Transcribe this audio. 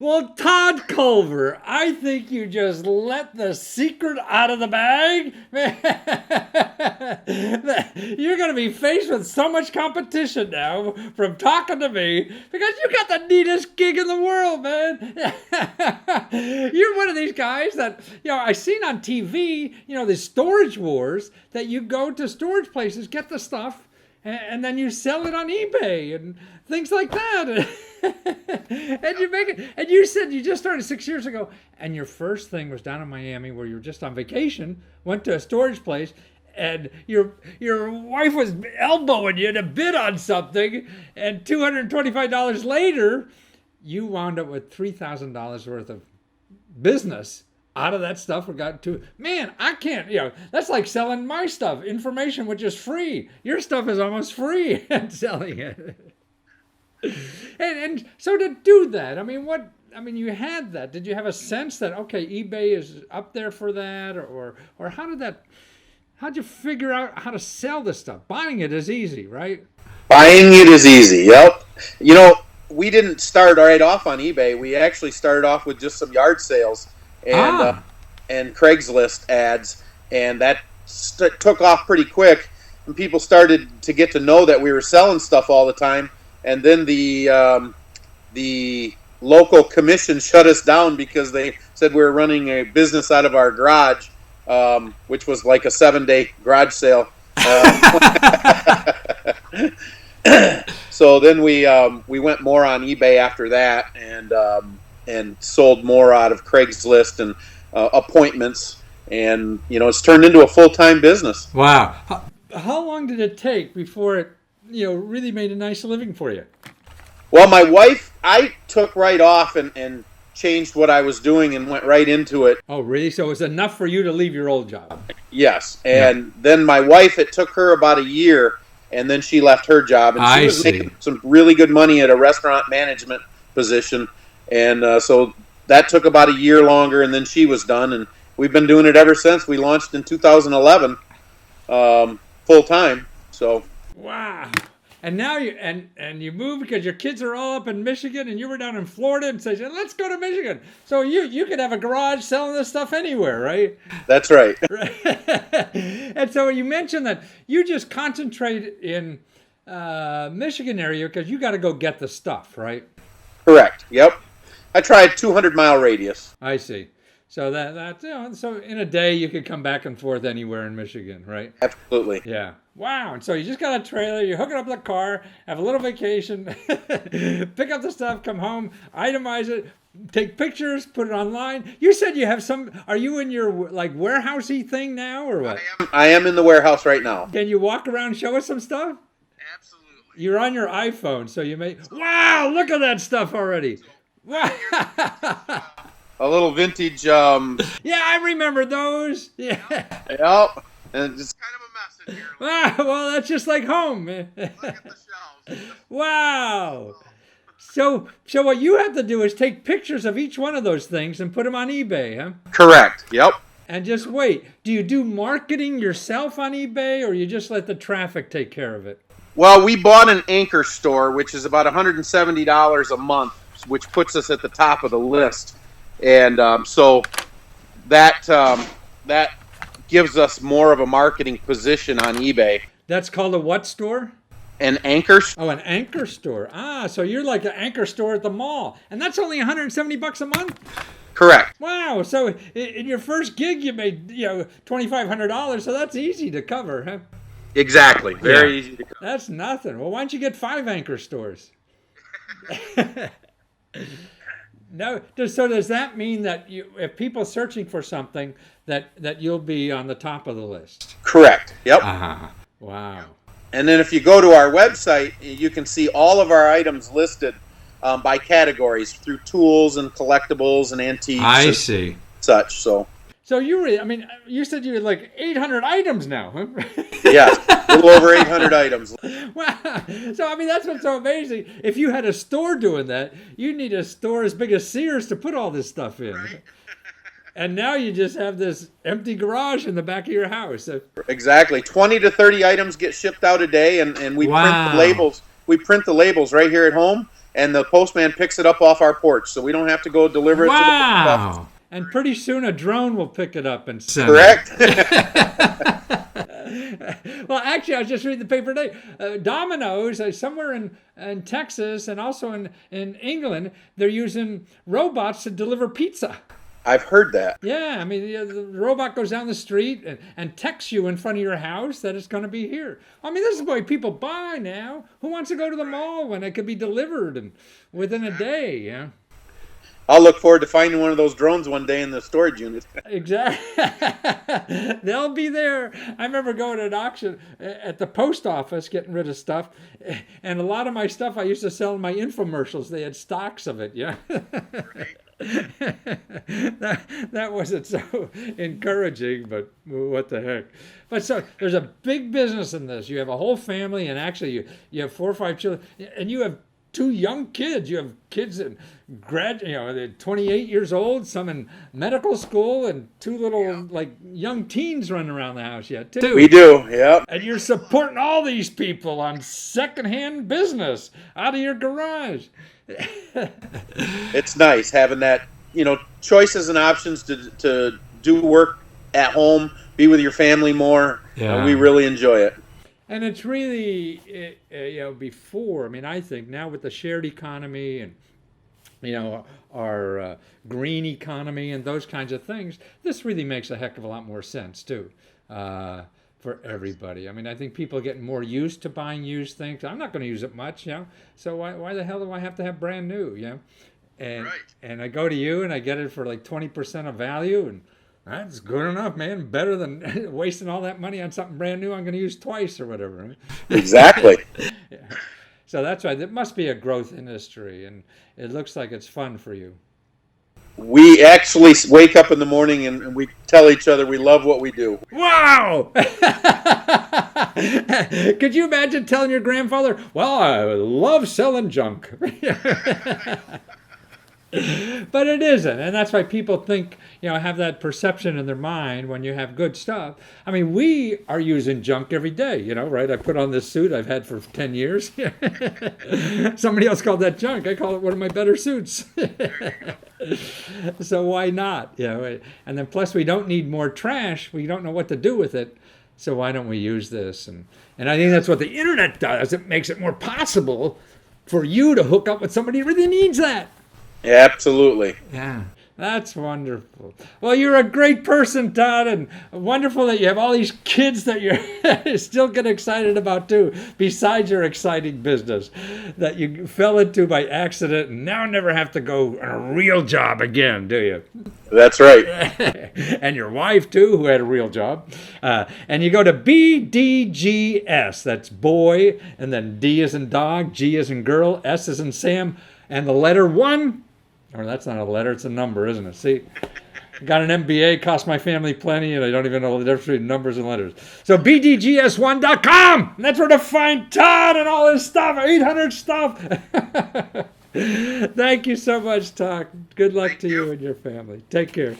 Well, Todd Culver, I think you just let the secret out of the bag. You're going to be faced with so much competition now from talking to me because you got the neatest gig in the world, man. You're one of these guys that, I seen on TV, the storage wars that you go to storage places, get the stuff, and then you sell it on eBay and things like that. And you make it. And you said you just started 6 years ago, and your first thing was down in Miami, where you were just on vacation, went to a storage place, and your wife was elbowing you to bid on something, and $225 later, you wound up with $3,000 worth of business out of that stuff. We got to, man, I can't, that's like selling my stuff, information, which is free. Your stuff is almost free and selling it. And so to do that, you had that. Did you have a sense that, okay, eBay is up there for that? Or how'd you figure out how to sell this stuff? Buying it is easy, right? Buying it is easy, yep. We didn't start right off on eBay. We actually started off with just some yard sales and Craigslist ads, and that took off pretty quick, and people started to get to know that we were selling stuff all the time. And then the local commission shut us down because they said we were running a business out of our garage, which was like a 7-day garage sale. So then we went more on eBay after that, and sold more out of Craigslist and appointments, and it's turned into a full-time business. Wow! How long did it take before it really made a nice living for you? Well, my wife, I took right off and changed what I was doing and went right into it. Oh, really? So it was enough for you to leave your old job? Yes. And then my wife, it took her about a year, and then she left her job. And she was making some really good money at a restaurant management position. And so that took about a year longer, and then she was done. And we've been doing it ever since. We launched in 2011 full-time. So... Wow. And now you moved because your kids are all up in Michigan, and you were down in Florida, and said, let's go to Michigan. So you could have a garage selling this stuff anywhere, right? That's right. And so you mentioned that you just concentrate in Michigan area because you got to go get the stuff, right? Correct. Yep. I tried 200-mile radius. I see. So so in a day you could come back and forth anywhere in Michigan, right? Absolutely. Yeah. Wow. And so you just got a trailer, you hook it up to the car, have a little vacation, pick up the stuff, come home, itemize it, take pictures, put it online. You said you have are you in your warehousey thing now or what? I am in the warehouse right now. Can you walk around and show us some stuff? Absolutely. You're on your iPhone, so you wow, look at that stuff already. Wow. A little vintage. Yeah, I remember those. Yeah. Yep. And it's kind of a mess in here. Wow, well, that's just like home. Look at the shelves. Wow. So what you have to do is take pictures of each one of those things and put them on eBay, huh? Correct. Yep. And just wait. Do you do marketing yourself on eBay, or you just let the traffic take care of it? Well, we bought an anchor store, which is about $170 a month, which puts us at the top of the list. And so that gives us more of a marketing position on eBay. That's called a what store? An anchor. Oh, an anchor store. So you're like an anchor store at the mall, and that's only $170 a month. Correct. Wow. So in your first gig, you made $2,500. So that's easy to cover, huh? Exactly. Very easy to cover. That's nothing. Well, why don't you get 5 anchor stores? No, so does that mean that if people are searching for something, that you'll be on the top of the list? Correct. Yep. Wow. And then if you go to our website, you can see all of our items listed by categories through tools and collectibles and antiques. I see. Such. So you said you had like 800 items now, huh? Yes, a little over 800 items. Wow. So, that's what's so amazing. If you had a store doing that, you'd need a store as big as Sears to put all this stuff in. Right. And now you just have this empty garage in the back of your house. Exactly. 20 to 30 items get shipped out a day, and we print the labels. We print the labels right here at home, and the postman picks it up off our porch, so we don't have to go deliver it to the post office. Wow. And pretty soon a drone will pick it up and send Correct. Well, actually, I was just reading the paper today. Domino's, somewhere in Texas and also in England, they're using robots to deliver pizza. I've heard that. Yeah, I mean, the robot goes down the street and texts you in front of your house that it's going to be here. I mean, this is the way people buy now. Who wants to go to the mall when it could be delivered and within a day? Yeah. I'll look forward to finding one of those drones one day in the storage unit. Exactly. They'll be there. I remember going to an auction at the post office, getting rid of stuff. And a lot of my stuff I used to sell in my infomercials. They had stocks of it, yeah. that wasn't so encouraging, but what the heck. But so there's a big business in this. You have a whole family, and actually you have 4 or 5 children, and you have 2 young kids. You have kids that they're 28 years old, some in medical school, and 2 little like young teens running around the house yet too. We do, yep. And you're supporting all these people on secondhand business out of your garage. It's nice having that, choices and options to do work at home, be with your family more. Yeah. We really enjoy it. And it's really, before, I mean, I think now with the shared economy and, our green economy and those kinds of things, this really makes a heck of a lot more sense, too, for everybody. I mean, I think people are getting more used to buying used things. I'm not going to use it much, so why the hell do I have to have brand new, And, Right. And I go to you and I get it for like 20% of value, and that's good enough, man. Better than wasting all that money on something brand new I'm going to use twice or whatever. Right? Exactly. Yeah. So that's why it must be a growth industry, and it looks like it's fun for you. We actually wake up in the morning and we tell each other we love what we do. Wow! Could you imagine telling your grandfather, well, I love selling junk? But it isn't, and that's why people think, have that perception in their mind when you have good stuff. I mean, we are using junk every day, right? I put on this suit I've had for 10 years. Somebody else called that junk. I call it one of my better suits. So why not? And then plus we don't need more trash. We don't know what to do with it. So why don't we use this? And I think that's what the internet does. It makes it more possible for you to hook up with somebody who really needs that. Absolutely. Yeah, that's wonderful. Well, you're a great person, Todd, and wonderful that you have all these kids that you're still get excited about too, besides your exciting business that you fell into by accident and now never have to go on a real job again, do you? That's right. And your wife too, who had a real job. And you go to BDGS, that's boy, and then D as in dog, G as in girl, S as in Sam, and the letter 1. Or that's not a letter, it's a number, isn't it? See, got an MBA, cost my family plenty, and I don't even know the difference between numbers and letters. So BDGS1.com! And that's where to find Todd and all his stuff, 800 stuff. Thank you so much, Todd. Good luck to you and your family. Take care.